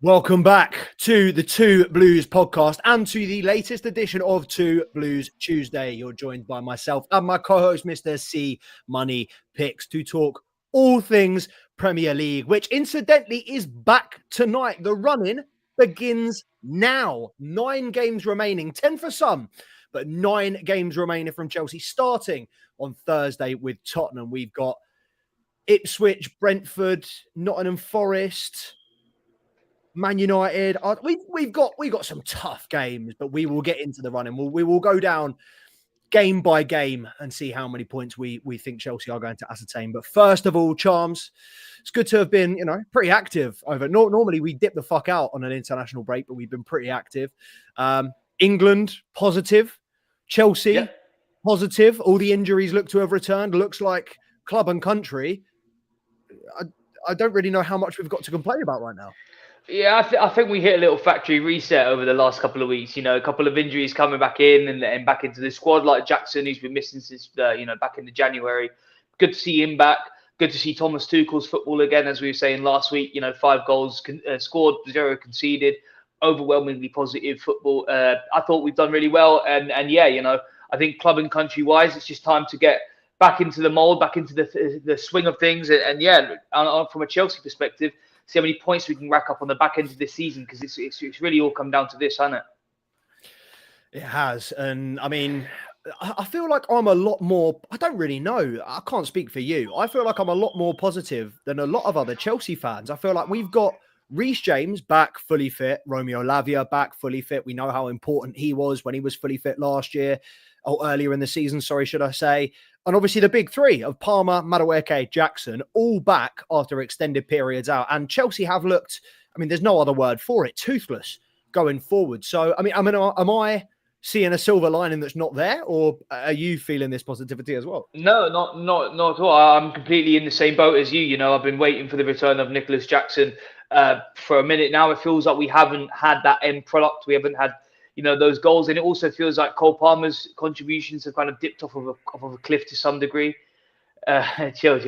Welcome back to the Two Blues podcast and to the latest edition of Two Blues Tuesday. You're joined by myself and my co-host, Mr. C Money Picks, to talk all things Premier League, which incidentally is back tonight. The run-in begins now. 9 games remaining, 10 for some, but 9 games remaining from Chelsea, starting on Thursday with Tottenham. We've got Ipswich, Brentford, Nottingham Forest, Man United. We've got some tough games, but we will get into the running. We will go down game by game and see how many points we think Chelsea are going to ascertain. But first of all, Charms, it's good to have been, pretty active over. Normally we dip the fuck out on an international break, but we've been pretty active. England, positive. Chelsea, positive. All the injuries look to have returned. Looks like club and country. I don't really know how much we've got to complain about right now. Yeah, I think we hit a little factory reset over the last couple of weeks. A couple of injuries coming back in and back into the squad, like Jackson, who's been missing since back into January. Good to see him back. Good to see Thomas Tuchel's football again, as we were saying last week. 5 goals scored, 0 conceded, overwhelmingly positive football. I thought we've done really well, and I think club and country wise, it's just time to get back into the mold, back into the swing of things, from a Chelsea perspective, see how many points we can rack up on the back end of this season, because it's really all come down to this, hasn't it? It has. And I mean, I feel like I'm a lot more, I don't really know. I can't speak for you. I feel like I'm a lot more positive than a lot of other Chelsea fans. I feel like we've got Reece James back fully fit, Romeo Lavia back fully fit. We know how important he was when he was fully fit last year, or earlier in the season, should I say. And obviously the big three of Palmer, Madueke, Jackson, all back after extended periods out. And Chelsea have looked, there's no other word for it, toothless going forward. So, am I seeing a silver lining that's not there, or are you feeling this positivity as well? No, not at all. I'm completely in the same boat as you. I've been waiting for the return of Nicholas Jackson for a minute now. It feels like we haven't had that end product. We haven't had those goals, and it also feels like Cole Palmer's contributions have kind of dipped off of a cliff to some degree. Chill.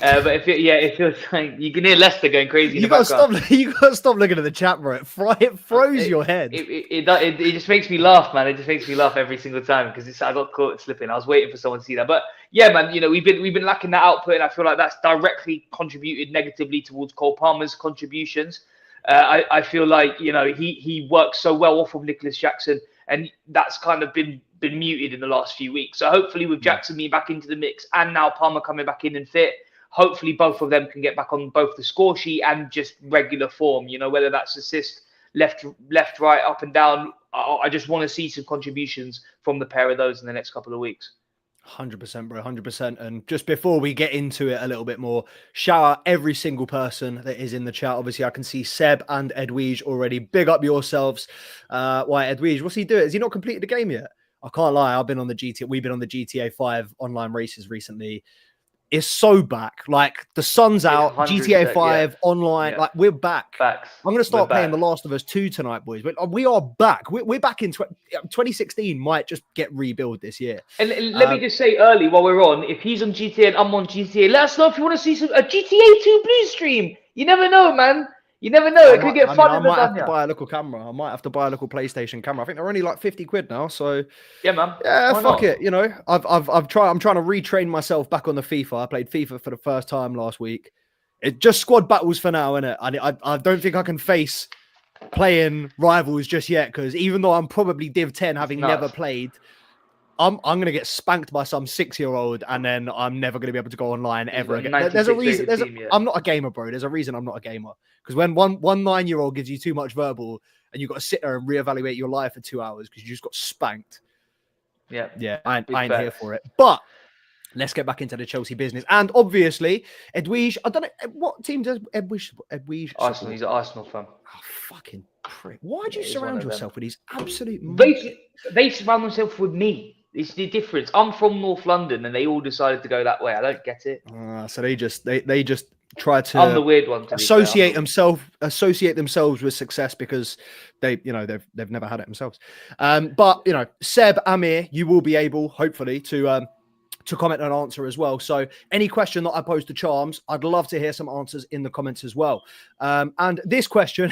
But it feels like you can hear Leicester going crazy. You got to stop looking at the chat, bro. It froze your head. It just makes me laugh, man. It just makes me laugh every single time, because I got caught slipping. I was waiting for someone to see that, but yeah, man. We've been lacking that output, and I feel like that's directly contributed negatively towards Cole Palmer's contributions. I feel like he works so well off of Nicholas Jackson, and that's kind of been muted in the last few weeks. So hopefully, with Jackson being back into the mix and now Palmer coming back in and fit, hopefully both of them can get back on both the score sheet and just regular form. Whether that's assist, left, right, up and down. I just want to see some contributions from the pair of those in the next couple of weeks. 100%, bro, 100%. And just before we get into it a little bit more, shout out every single person that is in the chat. Obviously, I can see Seb and Edwige already. Big up yourselves. Why, Edwige, what's he doing? Has he not completed the game yet? I can't lie. We've been on the GTA 5 online races recently. It's so back. Like, the sun's out, GTA 5 online. Like, we're back. Facts. I'm going to start playing The Last of Us 2 tonight, boys. But we are back. We're back in 2016. Might just get rebuilt this year. And let me just say early while we're on, if he's on GTA and I'm on GTA, let us know if you want to see a GTA 2 Blue stream. You never know, man. You never know. It could get fun. I might have to buy a little camera. I might have to buy a little PlayStation camera. I think they're only like 50 quid now. So yeah, man. Yeah, fuck it. I'm trying to retrain myself back on the FIFA. I played FIFA for the first time last week. It just squad battles for now, innit? I don't think I can face playing rivals just yet, because even though I'm probably Div 10, having never played, I'm going to get spanked by some 6-year-old, and then I'm never going to be able to go online ever again. There's a reason. I'm not a gamer, bro. There's a reason I'm not a gamer. Because when one 9-year-old gives you too much verbal, and you've got to sit there and reevaluate your life for 2 hours because you just got spanked. Yeah, I ain't here for it. But let's get back into the Chelsea business. And obviously, Edwige, I don't know, what team does Edwige Arsenal, he's an Arsenal fan. Oh, fucking prick. Why do you surround yourself with these absolute... They surround themselves with me. It's the difference. I'm from North London, and they all decided to go that way. I don't get it. So they just try to... I'm the weird one. Associate themselves with success because they've never had it themselves. But Seb, Amir, you will be able, hopefully, to to comment and answer as well. So any question that I pose to Charms, I'd love to hear some answers in the comments as well. And this question,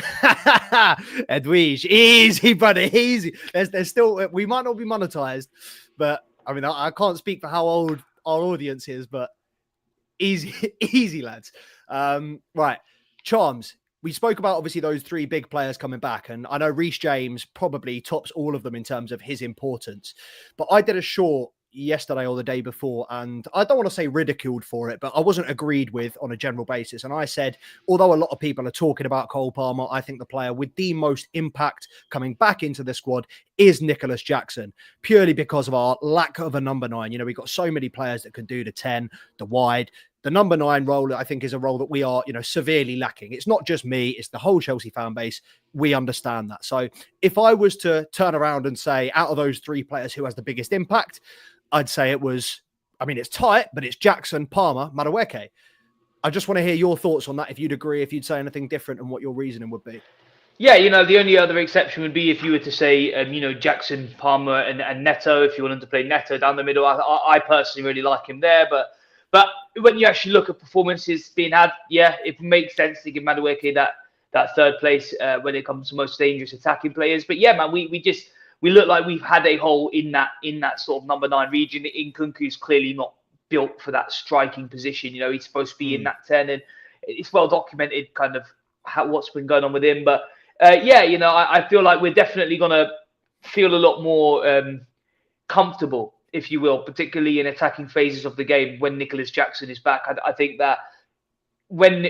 Edwige, easy, brother, easy. There's still, we might not be monetized, but I mean, I can't speak for how old our audience is, but easy, easy, lads. Right, Charms. We spoke about obviously those three big players coming back, and I know Reece James probably tops all of them in terms of his importance. But I did a short yesterday or the day before, and I don't want to say ridiculed for it, but I wasn't agreed with on a general basis. And I said, although a lot of people are talking about Cole Palmer, I think the player with the most impact coming back into the squad is Nicholas Jackson, purely because of our lack of a number 9. You know, we've got so many players that can do the 10, the wide. The number 9 role, I think, is a role that we are, severely lacking. It's not just me, it's the whole Chelsea fan base. We understand that. So if I was to turn around and say, out of those three players, who has the biggest impact, I'd say it was, it's tight, but it's Jackson, Palmer, Madueke. I just want to hear your thoughts on that, if you'd agree, if you'd say anything different, and what your reasoning would be. Yeah, the only other exception would be if you were to say, Jackson, Palmer, and Neto. If you wanted to play Neto down the middle, I personally really like him there. But when you actually look at performances being had, yeah, it makes sense to give Madueke that third place when it comes to most dangerous attacking players. But yeah, man, we look like we've had a hole in that sort of number 9 region. Nkunku's clearly not built for that striking position. He's supposed to be in that 10, and it's well documented kind of what's been going on with him. But I feel like we're definitely going to feel a lot more comfortable, if you will, particularly in attacking phases of the game when Nicholas Jackson is back. I think that when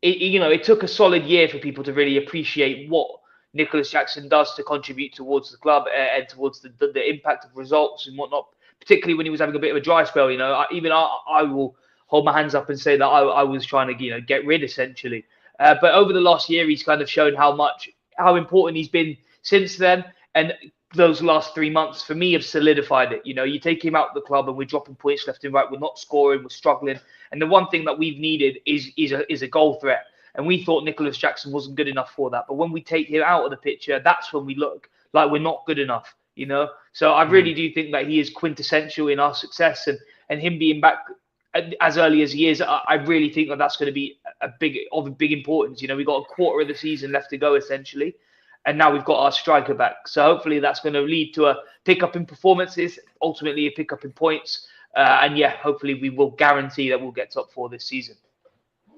it took a solid year for people to really appreciate what Nicholas Jackson does to contribute towards the club and towards the impact of results and whatnot, particularly when he was having a bit of a dry spell. I will hold my hands up and say that I was trying to get rid, essentially. But over the last year, he's kind of shown how important he's been since then. And those last 3 months, for me, have solidified it. You take him out of the club and we're dropping points left and right. We're not scoring. We're struggling. And the one thing that we've needed is a goal threat. And we thought Nicholas Jackson wasn't good enough for that. But when we take him out of the picture, that's when we look like we're not good enough, So I really do think that he is quintessential in our success. And him being back as early as he is, I really think that that's going to be of big importance. We've got a quarter of the season left to go, essentially. And now we've got our striker back. So hopefully that's going to lead to a pickup in performances, ultimately a pickup in points. And hopefully we will guarantee that we'll get top 4 this season.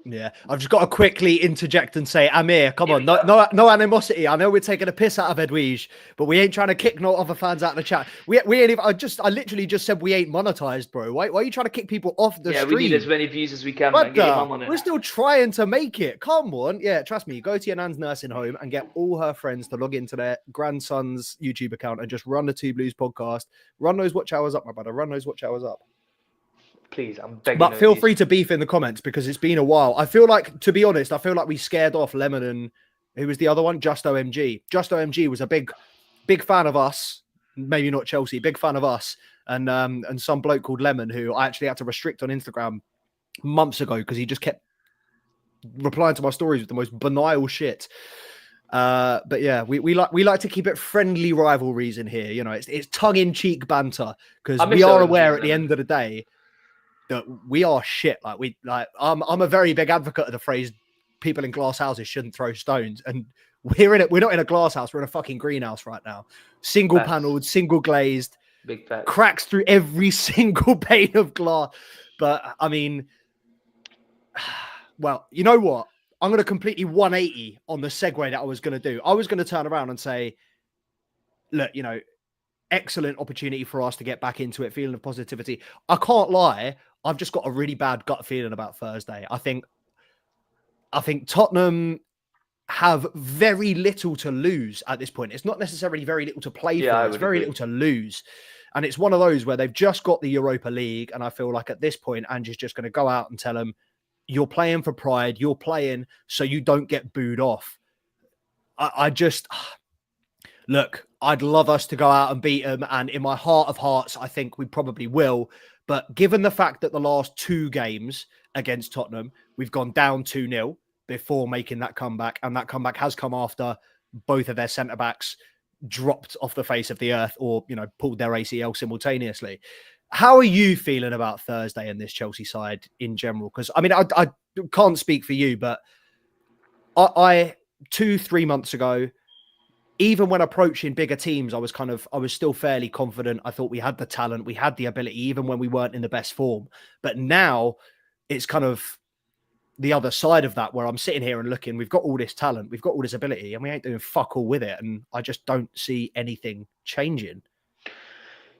Yeah, I've just got to quickly interject and say, Amir, come on, no animosity. I know we're taking a piss out of Edwige, but we ain't trying to kick no other fans out of the chat. We ain't even. I literally just said we ain't monetized, bro. Why are you trying to kick people off the stream? Yeah, we need as many views as we can. Man. Get your mum on it. We're still trying to make it. Come on, yeah, trust me. Go to your nan's nursing home and get all her friends to log into their grandson's YouTube account and just run the Two Blues podcast. Run those watch hours up, my brother. Run those watch hours up. Please, I'm begging. But feel free to beef in the comments because it's been a while. I feel like, to be honest, we scared off Lemon and who was the other one? Just OMG. Just OMG was a big fan of us. Maybe not Chelsea, big fan of us. And some bloke called Lemon who I actually had to restrict on Instagram months ago because he just kept replying to my stories with the most banal shit. But yeah, we like to keep it friendly rivalries in here. It's tongue-in-cheek banter because we are aware at the end of the day that we are shit. I'm a very big advocate of the phrase people in glass houses shouldn't throw stones. And we're in it. We're not in a glass house. We're in a fucking greenhouse right now. Single paneled, single glazed, big facts. Cracks through every single pane of glass. But well, you know what? I'm going to completely 180 on the segue that I was going to do. I was going to turn around and say, look, excellent opportunity for us to get back into it, feeling of positivity. I can't lie. I've just got a really bad gut feeling about Thursday. I think Tottenham have very little to lose at this point. It's not necessarily very little to play for. It's very little to lose. And it's one of those where they've just got the Europa League. And I feel like at this point, Ange's just going to go out and tell them, you're playing for pride. You're playing so you don't get booed off. Look, I'd love us to go out and beat them. And in my heart of hearts, I think we probably will. But given the fact that the last 2 games against Tottenham, we've gone down 2-0 before making that comeback. And that comeback has come after both of their centre-backs dropped off the face of the earth or, pulled their ACL simultaneously. How are you feeling about Thursday and this Chelsea side in general? Because I mean, I can't speak for you, but I 2-3 months ago, even when approaching bigger teams, I was still fairly confident. I thought we had the talent, we had the ability, even when we weren't in the best form. But now it's kind of the other side of that, where I'm sitting here and looking, we've got all this talent, we've got all this ability, and we ain't doing fuck all with it. And I just don't see anything changing.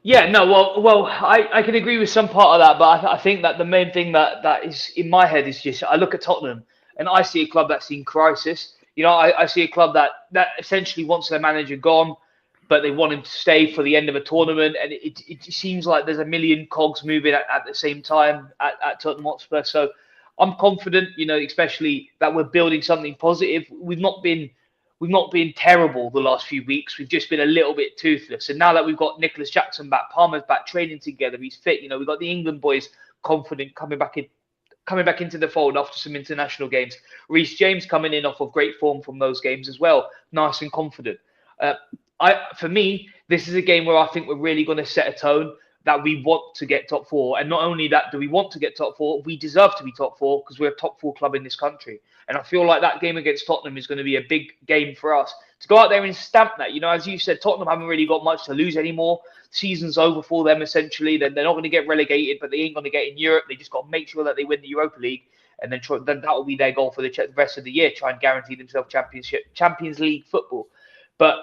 Yeah, no, well, I can agree with some part of that, but I think that the main thing that is in my head is just I look at Tottenham and I see a club that's in crisis. You know, I see a club that essentially wants their manager gone, but they want him to stay for the end of a tournament, and it seems like there's a million cogs moving at the same time at Tottenham Hotspur. So I'm confident, you know, especially that we're building something positive. We've not been terrible the last few weeks. We've just been a little bit toothless. And now that we've got Nicholas Jackson back, Palmer's back, training together, he's fit. You know, we've got the England boys confident coming back into the fold after some international games. Reece James coming in off of great form from those games as well, nice and confident. For me, this is a game where I think we're really going to set a tone that we want to get top four. And not only that, do we want to get top four, we deserve to be top four because we're a top four club in this country. And I feel like that game against Tottenham is going to be a big game for us to go out there and stamp that. You know, as you said, Tottenham haven't really got much to lose anymore. Season's over for them, essentially. They're not going to get relegated, but they ain't going to get in Europe. They just got to make sure that they win the Europa League. And then that will be their goal for the rest of the year, try and guarantee themselves Champions League football. But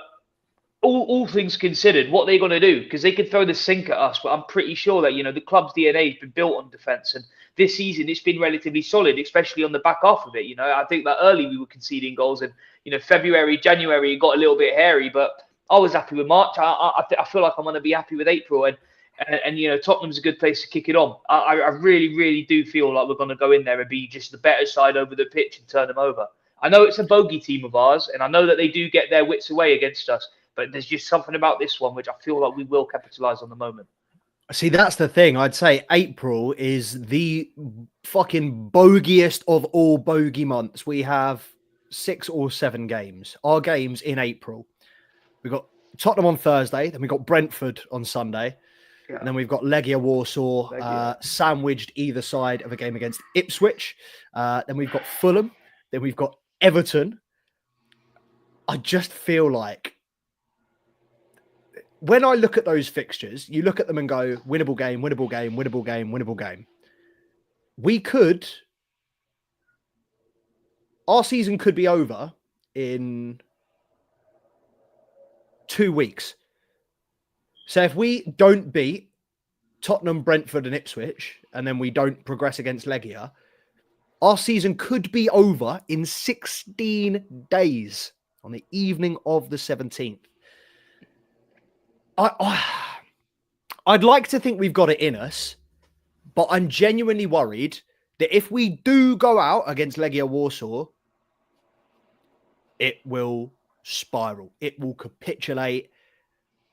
all things considered, what they're going to do, because they could throw the sink at us, but I'm pretty sure that, you know, the club's DNA has been built on defence. And this season, it's been relatively solid, especially on the back half of it. You know, I think that early we were conceding goals, and, you know, February, January, it got a little bit hairy, but I was happy with March. I feel like I'm going to be happy with April. And you know, Tottenham's a good place to kick it on. I really, really do feel like we're going to go in there and be just the better side over the pitch and turn them over. I know it's a bogey team of ours, and I know that they do get their wits away against us, but there's just something about this one which I feel like we will capitalise on the moment. See, that's the thing. I'd say April is the fucking bogiest of all bogey months. We have 6 or 7 games. Our games in April. We've got Tottenham on Thursday, then we've got Brentford on Sunday, and then we've got Legia Warsaw sandwiched either side of a game against Ipswich. Then we've got Fulham. Then we've got Everton. I just feel like when I look at those fixtures, you look at them and go, winnable game, winnable game, winnable game, winnable game. Our season could be over in 2 weeks. So if we don't beat Tottenham, Brentford and Ipswich, and then we don't progress against Legia, our season could be over in 16 days on the evening of the 17th. I'd like to think we've got it in us, but I'm genuinely worried that if we do go out against Legia Warsaw, it will spiral. It will capitulate.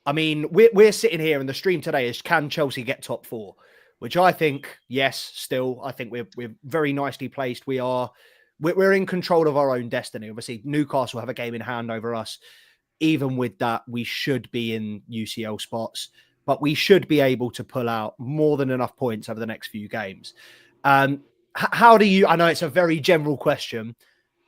I mean, we're sitting here and the stream today is, can Chelsea get top 4? Which I think, yes, still, I think we're very nicely placed. We're in control of our own destiny. Obviously, Newcastle have a game in hand over us. Even with that, we should be in UCL spots, but we should be able to pull out more than enough points over the next few games. How do you, I know it's a very general question,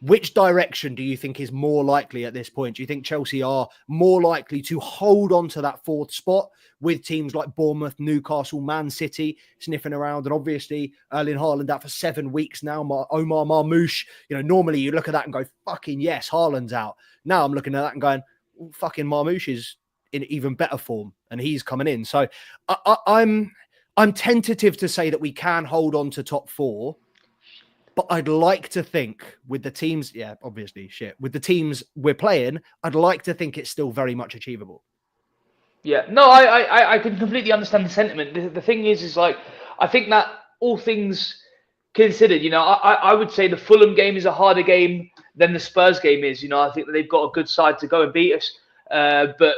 which direction do you think is more likely at this point? Do you think Chelsea are more likely to hold on to that 4th spot with teams like Bournemouth, Newcastle, Man City sniffing around? And obviously, Erling Haaland out for 7 weeks now. Omar Marmoush, you know, normally you look at that and go, fucking yes, Haaland's out. Now I'm looking at that and going, fucking Marmoush is in even better form and he's coming in. So I'm tentative to say that we can hold on to top 4. But I'd like to think with the teams, with the teams we're playing, I'd like to think it's still very much achievable. Yeah, no, I can completely understand the sentiment. The thing is like, I think that all things considered, you know, I would say the Fulham game is a harder game than the Spurs game is. You know, I think that they've got a good side to go and beat us. But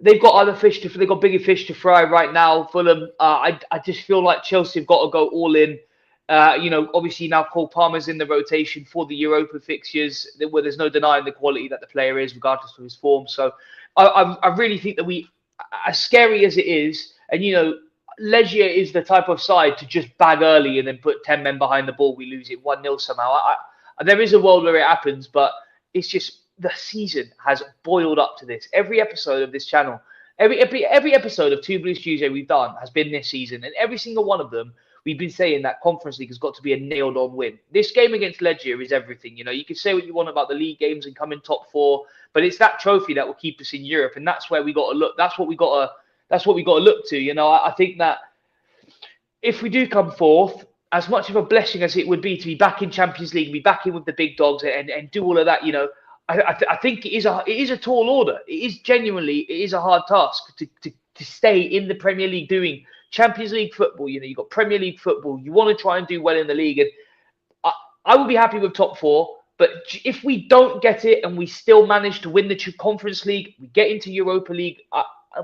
they've got they've got bigger fish to fry right now. Fulham, I just feel like Chelsea have got to go all in. You know, obviously now Cole Palmer's in the rotation for the Europa fixtures, where there's no denying the quality that the player is, regardless of his form. So I really think that as scary as it is, and Legia is the type of side to just bag early and then put 10 men behind the ball. We lose it 1-0 somehow. There is a world where it happens, but it's just the season has boiled up to this. Every episode of this channel, every episode of Two Blues Tuesday we've done has been this season, and every single one of them, we've been saying that Conference League has got to be a nailed-on win. This game against Legia is everything. You can say what you want about the league games and come in top 4, but it's that trophy that will keep us in Europe, and that's where we got to look. That's what we got to look to. I think that if we do come fourth, as much of a blessing as it would be to be back in Champions League, be back in with the big dogs, and do all of that, I think it is a tall order. It is a hard task to stay in the Premier League doing Champions League football. You've got Premier League football. You want to try and do well in the league, and I would be happy with top 4. But if we don't get it and we still manage to win the Conference League, we get into Europa League,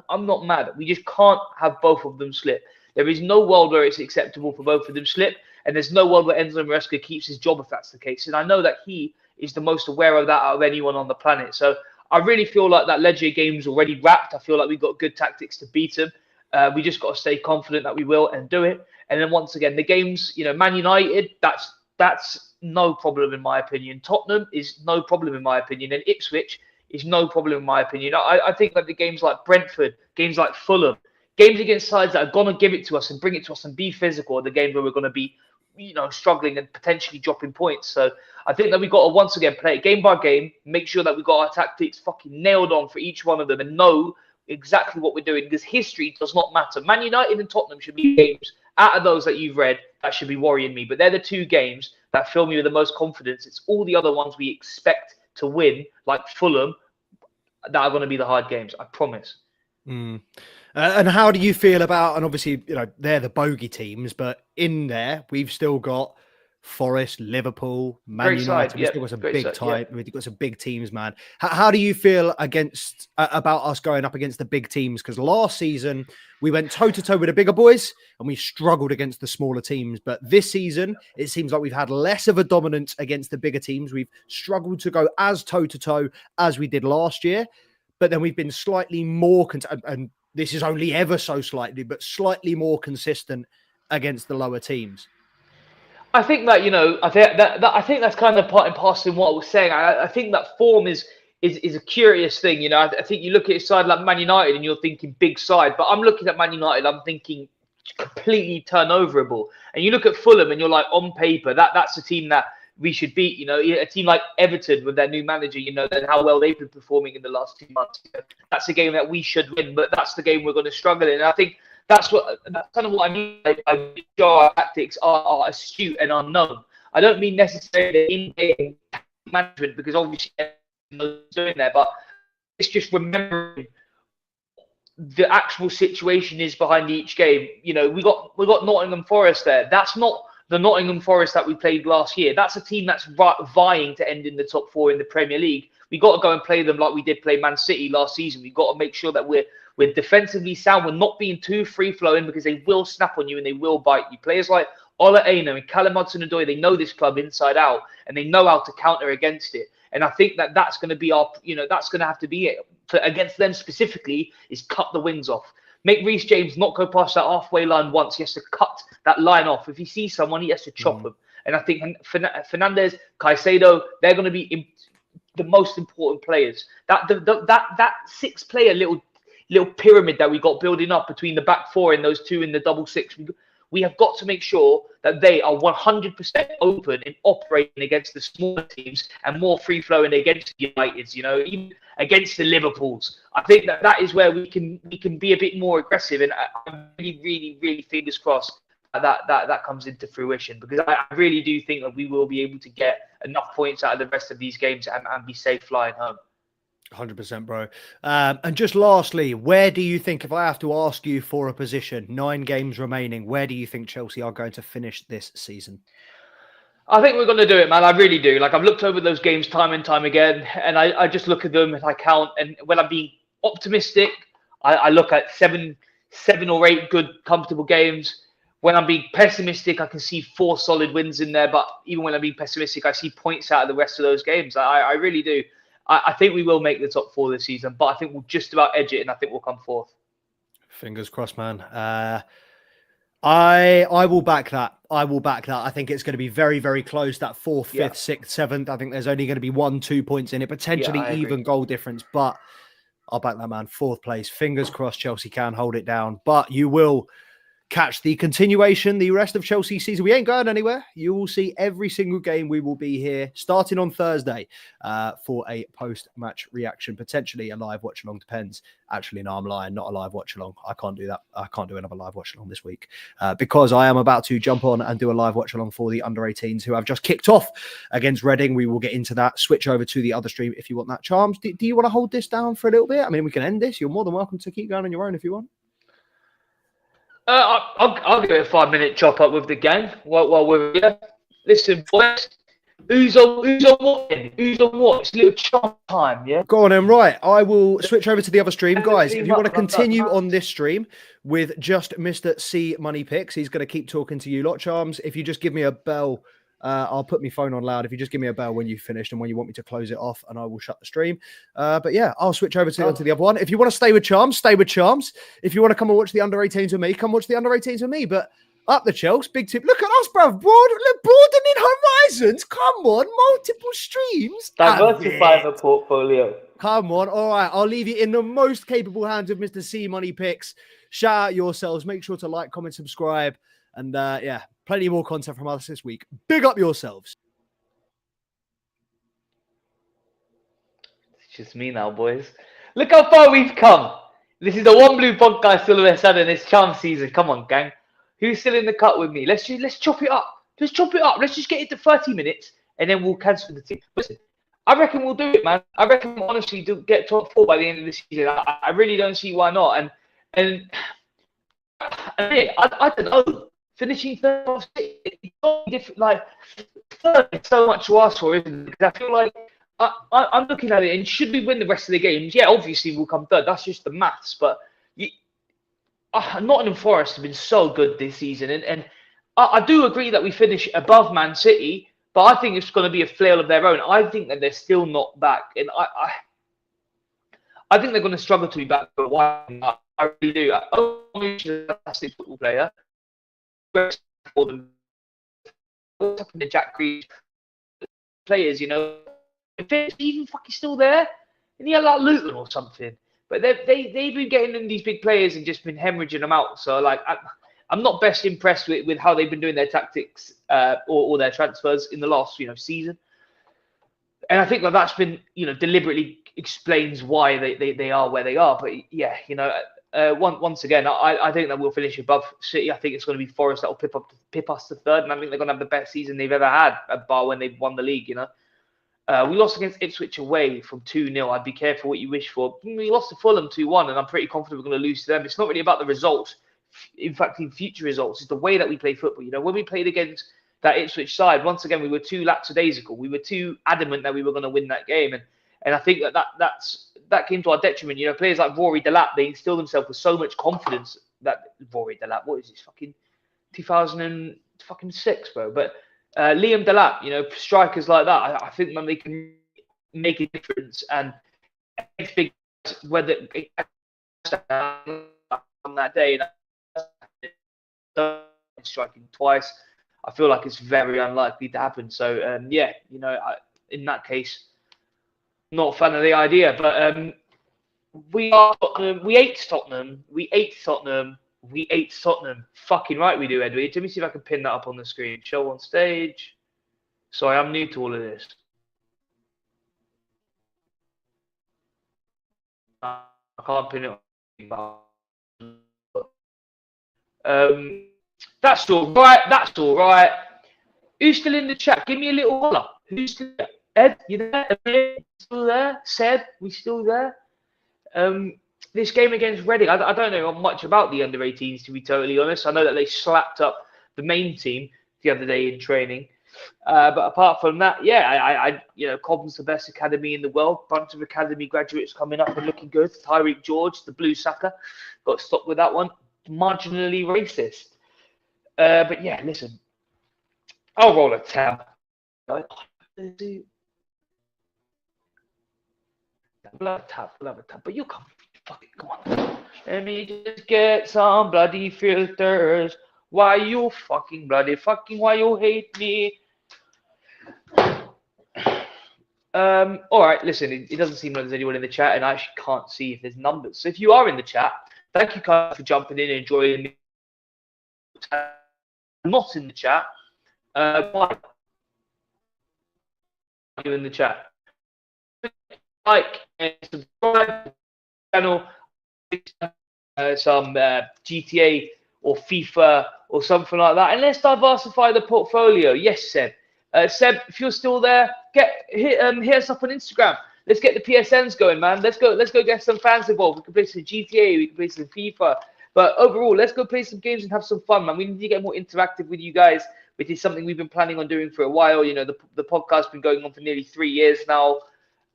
I'm not mad. We just can't have both of them slip. There is no world where it's acceptable for both of them slip, and there's no world where Enzo Maresca keeps his job if that's the case. And I know that he is the most aware of that out of anyone on the planet. So I really feel like that Legia game's already wrapped. I feel like we've got good tactics to beat them. We just got to stay confident that we will and do it. And then once again, the games, Man United, that's no problem in my opinion. Tottenham is no problem in my opinion, and Ipswich is no problem in my opinion. I think that the games like Brentford, games like Fulham, games against sides that are going to give it to us and bring it to us and be physical are the games where we're going to be, struggling and potentially dropping points. So I think that we've got to once again play it game by game, make sure that we've got our tactics fucking nailed on for each one of them and know exactly what we're doing, because history does not matter. Man United and Tottenham should be games out of those that you've read that should be worrying me, but they're the 2 games that fill me with the most confidence. It's all the other ones we expect to win, like Fulham, that are going to be the hard games. I promise. And how do you feel about, and obviously, they're the bogey teams, but in there, we've still got Forest, Liverpool, Man United. We've still got some we've got some big teams, man. How do you feel about us going up against the big teams? Because last season, we went toe-to-toe with the bigger boys and we struggled against the smaller teams. But this season, it seems like we've had less of a dominance against the bigger teams. We've struggled to go as toe-to-toe as we did last year. But then we've been slightly more, and this is only ever so slightly, but slightly more consistent against the lower teams. I think that I think that's kind of part and parcel in what I was saying. I think that form is a curious thing. I think you look at a side like Man United and you're thinking big side, but I'm looking at Man United, I'm thinking completely turnoverable. And you look at Fulham and you're like, on paper, that's a team that we should beat. A team like Everton with their new manager, and how well they've been performing in the last 2 months. That's a game that we should win, but that's the game we're going to struggle in. And I think that's kind of what I mean by our tactics are astute and unknown. I don't mean necessarily in-game management, because obviously everyone's doing that, but it's just remembering the actual situation is behind each game. We got Nottingham Forest there. That's not the Nottingham Forest that we played last year. That's a team that's vying to end in the top 4 in the Premier League. We got to go and play them like we did play Man City last season. We've got to make sure that we're defensively sound. We're not being too free-flowing, because they will snap on you and they will bite you. Players like Ola Aina and Callum Hudson-Odoi, they know this club inside out and they know how to counter against it. And I think that that's going to be that's going to have to be it. Against them specifically is cut the wings off. Make Reece James not go past that halfway line once. He has to cut that line off. If he sees someone, he has to chop them. And I think Fernandes, Caicedo, they're going to be the most important players. That 6-player little pyramid that we got building up between the back 4 and those 2 in the double 6. We have got to make sure that they are 100% open in operating against the smaller teams and more free-flowing against the Uniteds, even against the Liverpools. I think that is where we can be a bit more aggressive, and I'm really, really, really fingers crossed that comes into fruition, because I really do think that we will be able to get enough points out of the rest of these games and be safe flying home. 100%, bro. And just lastly, where do you think, if I have to ask you for a position, 9 games remaining, where do you think Chelsea are going to finish this season? I think we're going to do it, man. I really do. I've looked over those games time and time again, and I just look at them and I count. And when I'm being optimistic, I look at seven or 8 good, comfortable games. When I'm being pessimistic, I can see 4 solid wins in there. But even when I'm being pessimistic, I see points out of the rest of those games. I really do. I think we will make the top 4 this season, but I think we'll just about edge it, and I think we'll come 4th. Fingers crossed, man. I will back that. I will back that. I think it's going to be very, very close. That 4th, 5th, 6th, 7th. I think there's only going to be 1-2 points in it, potentially even goal difference. But I'll back that, man. 4th place. Fingers crossed Chelsea can hold it down. But you will catch the continuation, the rest of Chelsea season. We ain't going anywhere. You will see every single game. We will be here starting on Thursday for a post-match reaction, potentially a live watch-along. Depends. Actually, no, I'm lying. Not a live watch-along. I can't do that. I can't do another live watch-along this week because I am about to jump on and do a live watch-along for the under-18s who have just kicked off against Reading. We will get into that. Switch over to the other stream if you want that. Charms, do you want to hold this down for a little bit? I mean, we can end this. You're more than welcome to keep going on your own if you want. I'll give it a 5-minute chop up with the gang while we're here. Listen, boys, who's on what? Who's on what? It's a little chop time, yeah? Go on then, right. I will switch over to the other stream. Guys, if you want to continue on this stream with just Mr. C Money Picks, he's going to keep talking to you lot, Charms. If you just give me a bell, I'll put my phone on loud. If you just give me a bell when you've finished and when you want me to close it off, and I will shut the stream. But yeah, I'll switch over to the other one. If you want to stay with Charms, stay with Charms. If you want to come and watch the under-18s with me, come watch the under-18s with me. But up the Chelsea, big tip. Look at us, bruv. Broadening horizons. Come on, multiple streams. Diversify the portfolio. Come on. All right, I'll leave you in the most capable hands of Mr. C Money Picks. Shout out yourselves. Make sure to like, comment, subscribe. And yeah, plenty more content from us this week. Big up yourselves. It's just me now, boys. Look how far we've come. This is the One Blue podcast all of a sudden. It's charm season. Come on, gang. Who's still in the cut with me? Let's chop it up. Let's chop it up. Let's just get it to 30 minutes and then we'll cancel the team. Listen, I reckon we'll do it, man. I reckon we'll honestly get top 4 by the end of the season. I really don't see why not. And I don't know. Finishing third, it's different. Like third, it's so much to ask for, isn't it? Because I feel like I'm looking at it, and should we win the rest of the games? Yeah, obviously we'll come third. That's just the maths. But Nottingham Forest have been so good this season, and I do agree that we finish above Man City, but I think it's going to be a flail of their own. I think that they're still not back, and I think they're going to struggle to be back for a while. I really do. He's a fantastic football player. For them, what's happened to Jack Greaves players, you know, if it's even fucking still there, and he had like Luton or something. But they've been getting in these big players and just been hemorrhaging them out. So like I'm not best impressed with how they've been doing their tactics or their transfers in the last season. And I think that's been deliberately explains why they are where they are. But yeah, once again, I think that we'll finish above City. I think it's going to be Forest that will pip us to third, and I think they're going to have the best season they've ever had, bar when they've won the league. We lost against Ipswich away from 2-0. I'd be careful what you wish for. We lost to Fulham 2-1, and I'm pretty confident we're going to lose to them. It's not really about the results. In fact, in future results, it's the way that we play football. When we played against that Ipswich side, once again, we were too lackadaisical. We were too adamant that we were going to win that game, and I think that came to our detriment. Players like Rory Delap, they instilled themselves with so much confidence that Rory Delap, what is this, fucking 2006, bro? But Liam Delap, strikers like that, I think when they can make a difference, and it's big whether on that day striking twice, I feel like it's very unlikely to happen. So yeah, in that case, not a fan of the idea, but we are Tottenham. We ate Tottenham. We ate Tottenham. We ate Tottenham. Fucking right we do, Edward. Let me see if I can pin that up on the screen. Show on stage. Sorry, I'm new to all of this. I can't pin it on. That's all right. That's all right. Who's still in the chat? Give me a little holler. Who's still there? Ed, you there? Still there? Seb, we still there? This game against Reading, I don't know much about the under-18s, to be totally honest. I know that they slapped up the main team the other day in training. But apart from that, yeah, Cobham's the best academy in the world. Bunch of academy graduates coming up and looking good. Tyreek George, the blue sucker, got stopped with that one. Marginally racist. But yeah, listen, I'll roll a tab. We'll have a tab, but you'll come. Fuck it, come on. Let me just get some bloody filters. Why you fucking bloody fucking why you hate me? All right, listen, it doesn't seem like there's anyone in the chat, and I actually can't see if there's numbers. So if you are in the chat, thank you guys for jumping in and joining me. Not in the chat. Why are you in the chat? Like and subscribe to the channel. Some GTA or FIFA or something like that, and let's diversify the portfolio. Yes, Seb. Seb, if you're still there, hit us up on Instagram. Let's get the PSNs going, man. Let's go get some fans involved. We can play some GTA, we can play some FIFA. But overall, let's go play some games and have some fun, man. We need to get more interactive with you guys, which is something we've been planning on doing for a while. You know, the podcast's been going on for nearly 3 years now.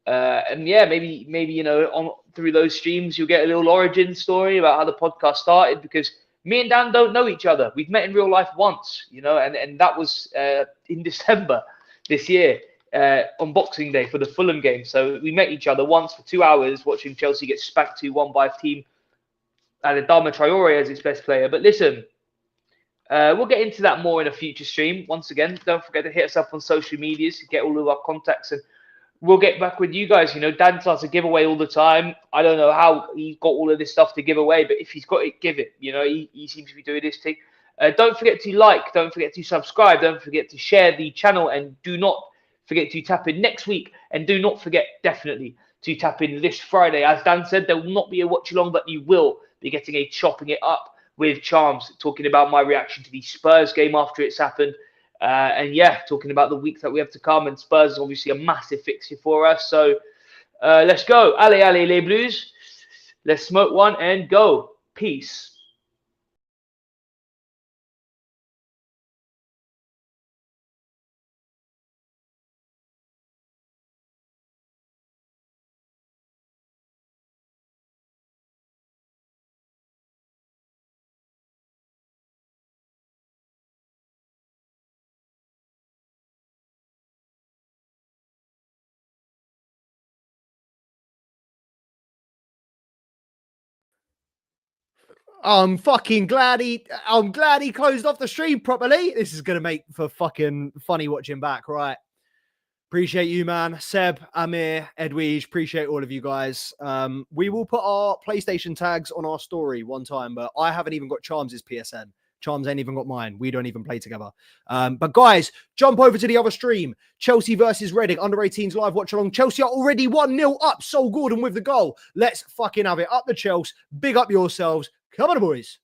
And yeah, maybe you know, through those streams, you'll get a little origin story about how the podcast started, because me and Dan don't know each other. We've met in real life once, you know, and that was in December this year on Boxing Day for the Fulham game. So we met each other once for 2 hours watching Chelsea get spanked 2-1 by a team and Adama Traore as its best player. But listen, we'll get into that more in a future stream. Once again, don't forget to hit us up on social medias to get all of our contacts, and we'll get back with you guys. You know, Dan starts a giveaway all the time. I don't know how he's got all of this stuff to give away, but if he's got it, give it. You know, he seems to be doing this thing. Don't forget to like, don't forget to subscribe, don't forget to share the channel, and do not forget to tap in next week. And do not forget, definitely, to tap in this Friday. As Dan said, there will not be a watch-along, but you will be getting a chopping it up with Charms, talking about my reaction to the Spurs game after it's happened. And yeah, talking about the week that we have to come, and Spurs is obviously a massive fixture for us. So let's go. Allez, allez, les Blues. Let's smoke one and go. Peace. I'm glad he closed off the stream properly. This is gonna make for fucking funny watching back, right? Appreciate you, man. Seb, Amir, Edwige, appreciate all of you guys. We will put our PlayStation tags on our story one time, but I haven't even got Charms' PSN. Charms ain't even got mine. We don't even play together. But guys, jump over to the other stream. Chelsea versus Reading, under 18s live watch along. Chelsea are already 1-0 up. Sol Gordon with the goal. Let's fucking have it. Up the Chelsea. Big up yourselves. Come on, boys.